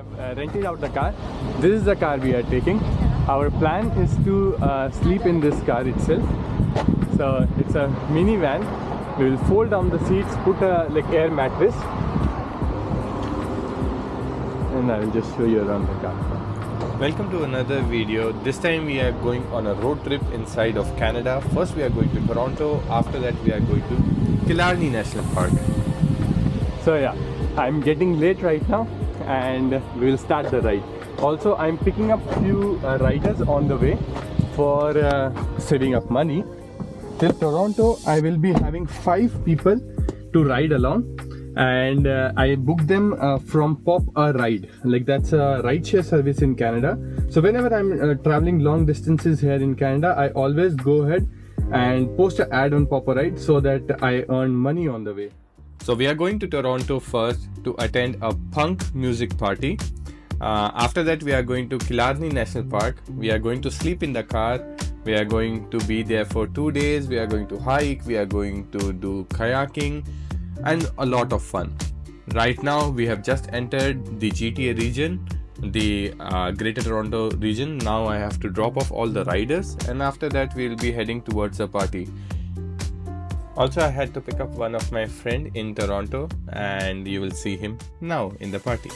I've rented out the car. This is the car we are taking. Our plan is to sleep in this car itself. So it's a minivan. We will fold down the seats, put a air mattress, and I will just show you around the car. Welcome to another video. This time we are going on a road trip inside of Canada. First we are going to Toronto. After that we are going to Killarney National Park. So yeah, I'm getting late right now and we will start the ride. Also, I'm picking up few riders on the way for saving up money. Till Toronto, I will be having 5 people to ride along, and I booked them from Pop a Ride. That's a rideshare service in Canada. So whenever I'm traveling long distances here in Canada, I always go ahead and post an ad on Pop a Ride so that I earn money on the way. So we are going to Toronto first to attend a punk music party. After that we are going to Killarney National Park. We are going to sleep in the car. We are going to be there for 2 days. We are going to hike. We are going to do kayaking and a lot of fun. Right now we have just entered the GTA region, the Greater Toronto region. Now I have to drop off all the riders, and after that we will be heading towards the party. Also, I had to pick up one of my friend in Toronto, and you will see him now in the party.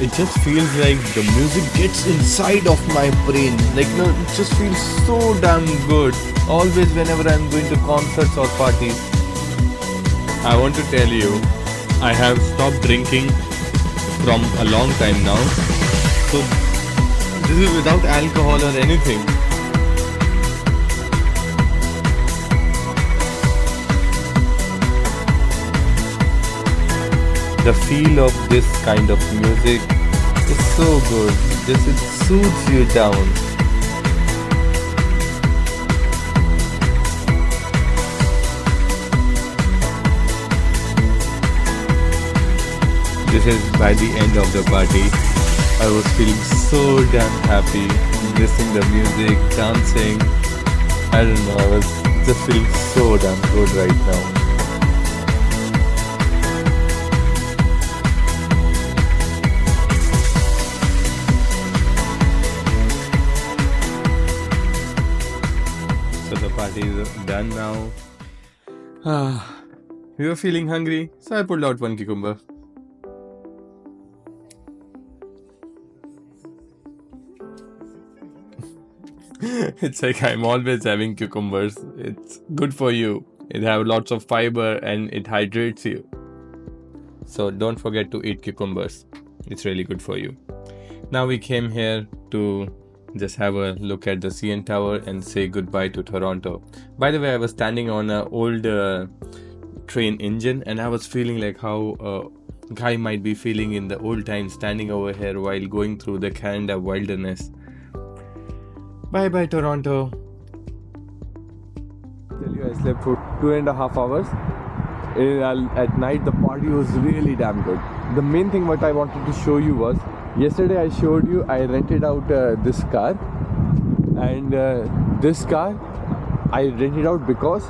It just feels like the music gets inside of my brain. It just feels so damn good. Always whenever I'm going to concerts or parties. I want to tell you, I have stopped drinking from a long time now. So this is without alcohol or anything. The feel of this kind of music is so good. It soothes you down. This is by the end of the party. I was feeling so damn happy, listening to the music, dancing. I don't know, I was just feeling so damn good right now. So the party is done now. We were feeling hungry, so I pulled out one cucumber. It's like I'm always having cucumbers. It's good for you. It have lots of fiber and it hydrates you. So don't forget to eat cucumbers. It's really good for you. Now we came here to just have a look at the CN Tower and say goodbye to Toronto. By the way, I was standing on an old train engine, and I was feeling like how a guy might be feeling in the old times, standing over here while going through the Canada wilderness. Bye bye Toronto. I tell you, I slept for 2.5 hours. At night the party was really damn good. The main thing what I wanted to show you was, yesterday I showed you I rented out this car, and this car I rented out because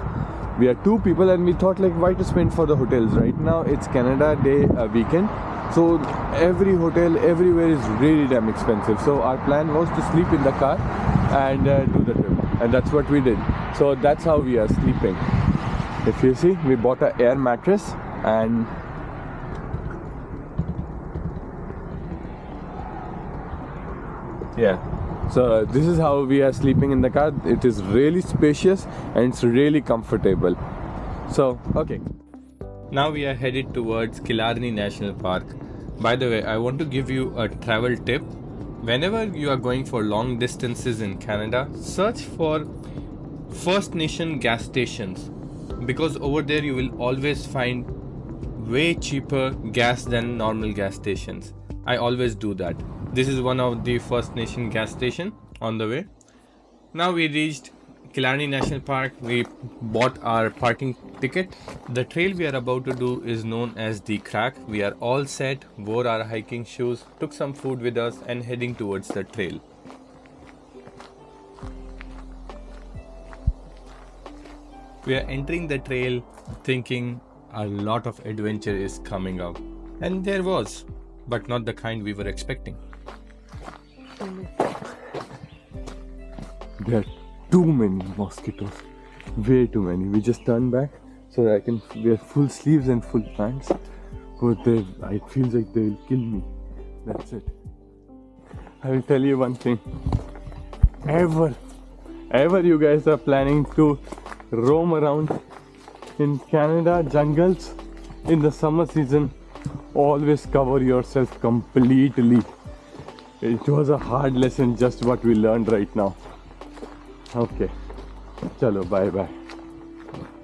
we are 2 people and we thought why to spend for the hotels. Right now it's Canada Day weekend, so every hotel everywhere is really damn expensive. So our plan was to sleep in the car and do the trip, and that's what we did. So that's how we are sleeping. If you see, we bought an air mattress, and yeah, so this is how we are sleeping in the car. It is really spacious and it's really comfortable. So okay, now we are headed towards Killarney National Park. By the way, I want to give you a travel tip. Whenever you are going for long distances in Canada, search for First Nation gas stations, because over there you will always find way cheaper gas than normal gas stations. I always do that. This is one of the First Nation gas station on the way. Now we reached Killarney National Park. We bought our parking ticket. The trail we are about to do is known as the Crack. We are all set, wore our hiking shoes, took some food with us and heading towards the trail. We are entering the trail thinking a lot of adventure is coming up. And there was, but not the kind we were expecting. There are too many mosquitoes. Way too many. We just turned back so that I can wear full sleeves and full pants. But it feels like they will kill me. That's it. I will tell you one thing. Ever you guys are planning to roam around in Canada jungles in the summer season, always cover yourself completely. It was a hard lesson, just what we learned right now. Okay, chalo, bye bye.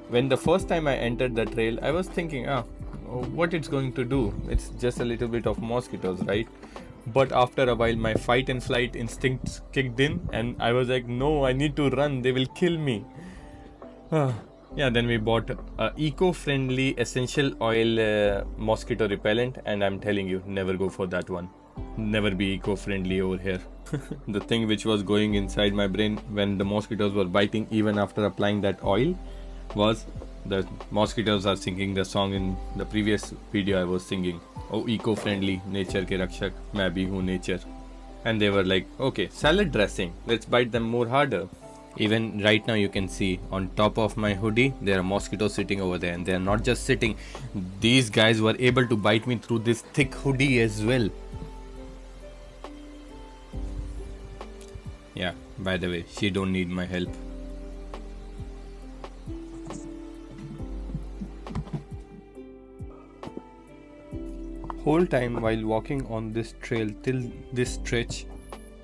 When the first time I entered the trail, I was thinking, what it's going to do? It's just a little bit of mosquitoes, right? But after a while, my fight and flight instincts kicked in, and I was like, no, I need to run. They will kill me. Yeah, then we bought a eco-friendly essential oil mosquito repellent, and I'm telling you, never go for that one. Never be eco-friendly over here. The thing which was going inside my brain when the mosquitoes were biting, even after applying that oil, was the mosquitoes are singing the song in the previous video I was singing. Oh, eco-friendly, nature ke rakshak, main bhi hu nature. And they were like, okay, salad dressing, let's bite them more harder. Even right now you can see on top of my hoodie there are mosquitoes sitting over there, and they are not just sitting, these guys were able to bite me through this thick hoodie as well. Yeah, by the way, she don't need my help. Whole time while walking on this trail till this stretch,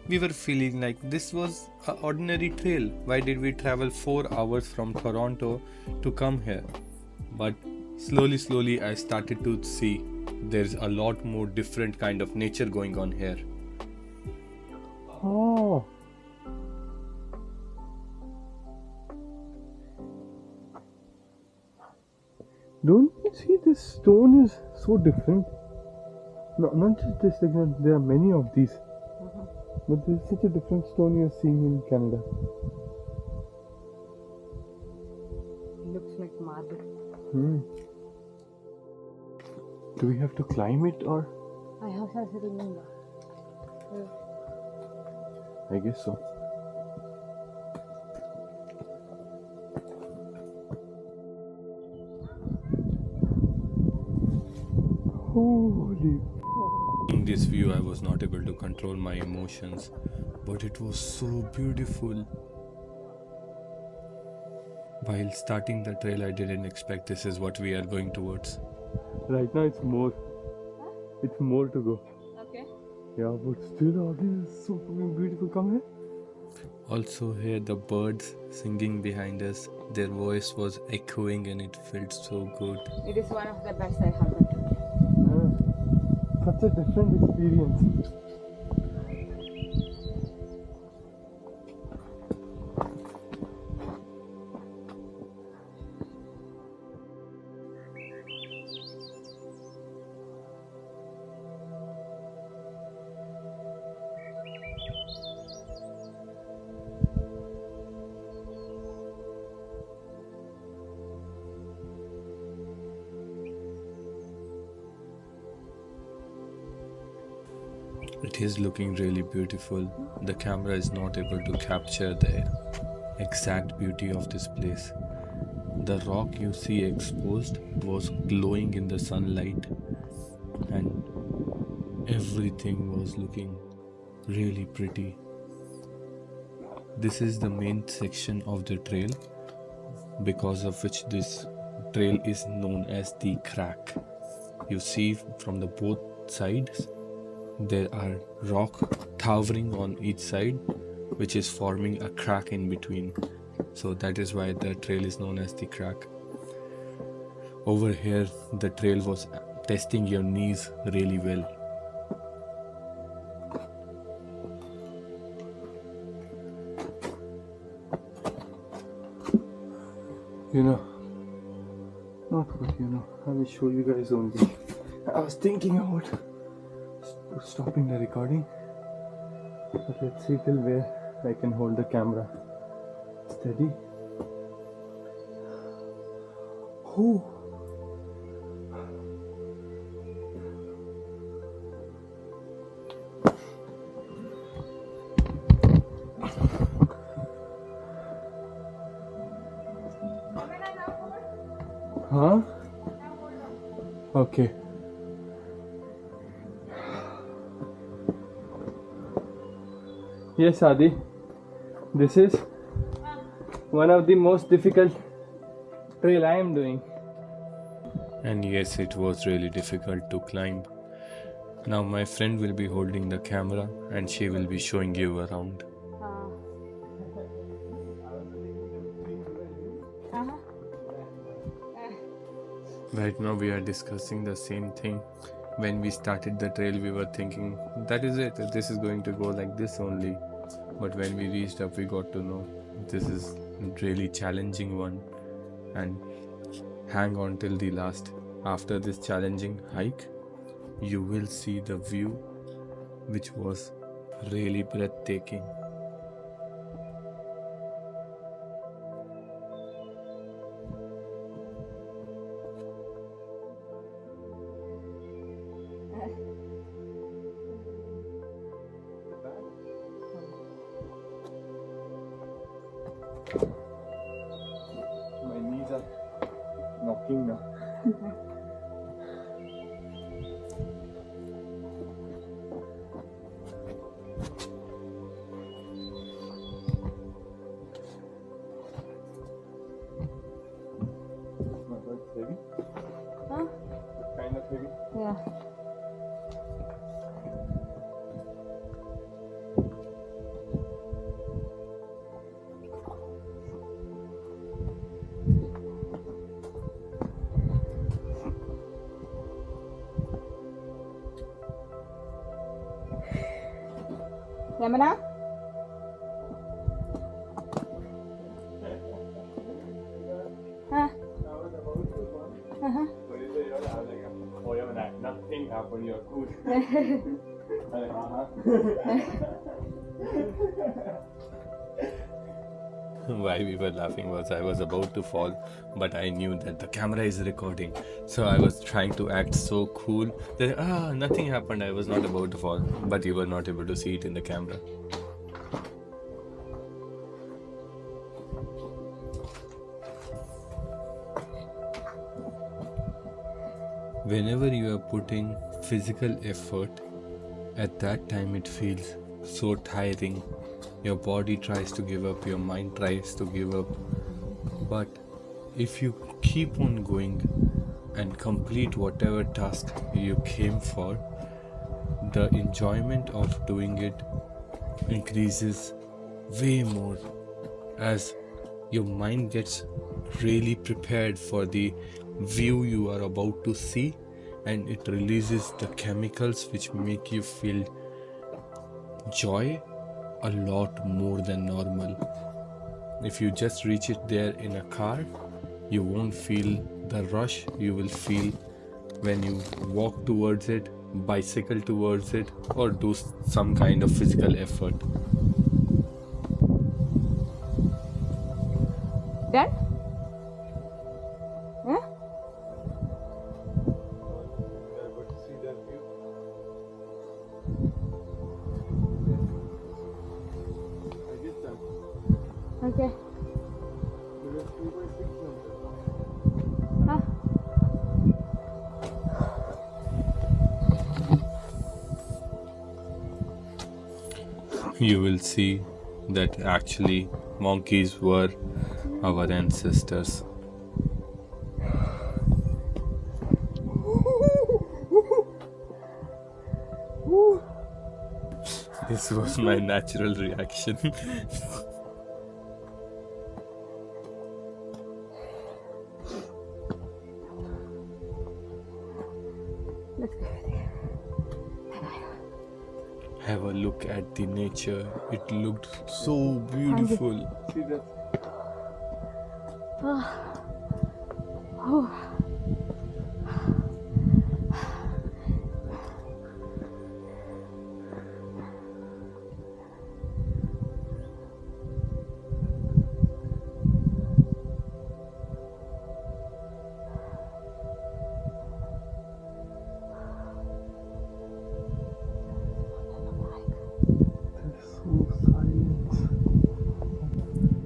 we were feeling like this was an ordinary trail. Why did we travel 4 hours from Toronto to come here? But slowly I started to see there's a lot more different kind of nature going on here. Oh. Don't you see this stone is so different? No, not just this, like, there are many of these. But there's such a different stone you're seeing in Canada. Looks like marble. Do we have to climb it or? I have to remember. I guess so. Holy. In this view, I was not able to control my emotions, but it was so beautiful. While starting the trail, I didn't expect this is what we are going towards. Right now it's more. It's more to go. Okay. Yeah, but still all this is so beautiful. Come here. Also here the birds singing behind us, their voice was echoing and it felt so good. It is one of the best I have done. Such a different experience. It is looking really beautiful. The camera is not able to capture the exact beauty of this place. The rock you see exposed was glowing in the sunlight, and everything was looking really pretty. This is the main section of the trail, because of which this trail is known as the crack. You see from the both sides there are rock towering on each side, which is forming a crack in between. So that is why the trail is known as the crack. Over here the trail was testing your knees really well. I will show you guys only. I was thinking about stopping the recording, but let's see till where I can hold the camera steady. Whew. Huh? Okay. Yes, Adi. This is one of the most difficult trail I am doing. And yes, it was really difficult to climb. Now my friend will be holding the camera and she will be showing you around. Right now we are discussing the same thing. When we started the trail we were thinking that is it, this is going to go like this only. But when we reached up we got to know this is really challenging one, and hang on till the last. After this challenging hike you will see the view which was really breathtaking. My knees are knocking now. Heavy? Huh? Kind of heavy. Yeah. Yamana? Huh? Uh-huh. Nothing happened, you're cool. Why we were laughing was I was about to fall, but I knew that the camera is recording. So I was trying to act so cool that nothing happened, I was not about to fall. But you were not able to see it in the camera. Whenever you are putting physical effort, at that time it feels so tiring. Your body tries to give up, your mind tries to give up. But if you keep on going and complete whatever task you came for, the enjoyment of doing it increases way more, as your mind gets really prepared for the view you are about to see, and it releases the chemicals which make you feel joy a lot more than normal. If you just reach it there in a car, you won't feel the rush you will feel when you walk towards it, bicycle towards it, or do some kind of physical effort. Done? Huh? Okay. Huh? You will see that actually monkeys were our ancestors. This was my natural reaction. Let's go there. Have a look at the nature. It looked so beautiful. See that? Oh.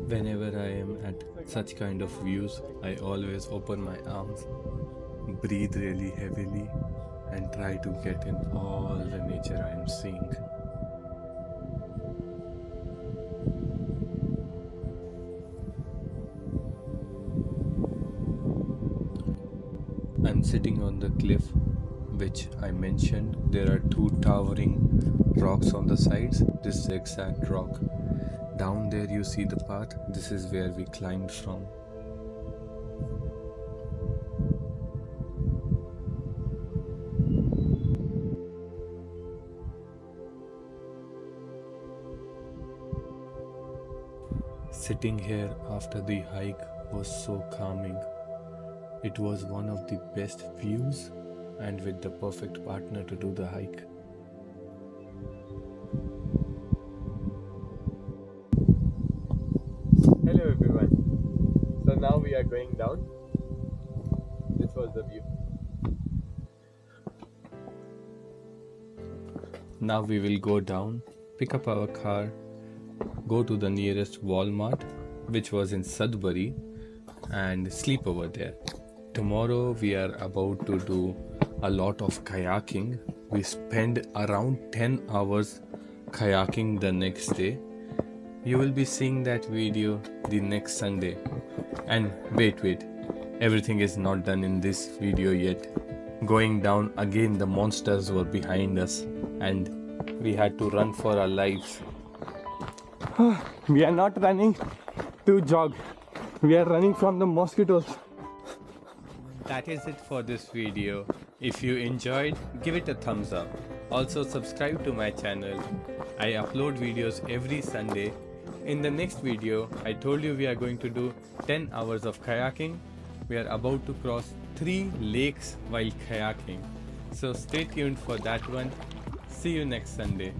Whenever I am at such kind of views, I always open my arms, breathe really heavily, and try to get in all the nature I am seeing. I'm sitting on the cliff, which I mentioned. There are two towering rocks on the sides. This is the exact rock. Down there you see the path. This is where we climbed from. Sitting here after the hike was so calming. It was one of the best views and with the perfect partner to do the hike. Hello everyone. So now we are going down. This was the view. Now we will go down, pick up our car, go to the nearest Walmart, which was in Sudbury, and sleep over there. Tomorrow we are about to do a lot of kayaking. We spend around 10 hours kayaking the next day. You will be seeing that video the next Sunday. And wait, everything is not done in this video yet. Going down again, the monsters were behind us and we had to run for our lives. We are not running to jog. We are running from the mosquitoes. That is it for this video. If you enjoyed, give it a thumbs up. Also subscribe to my channel. I upload videos every Sunday. In the next video, I told you we are going to do 10 hours of kayaking. We are about to cross 3 lakes while kayaking. So stay tuned for that one. See you next Sunday.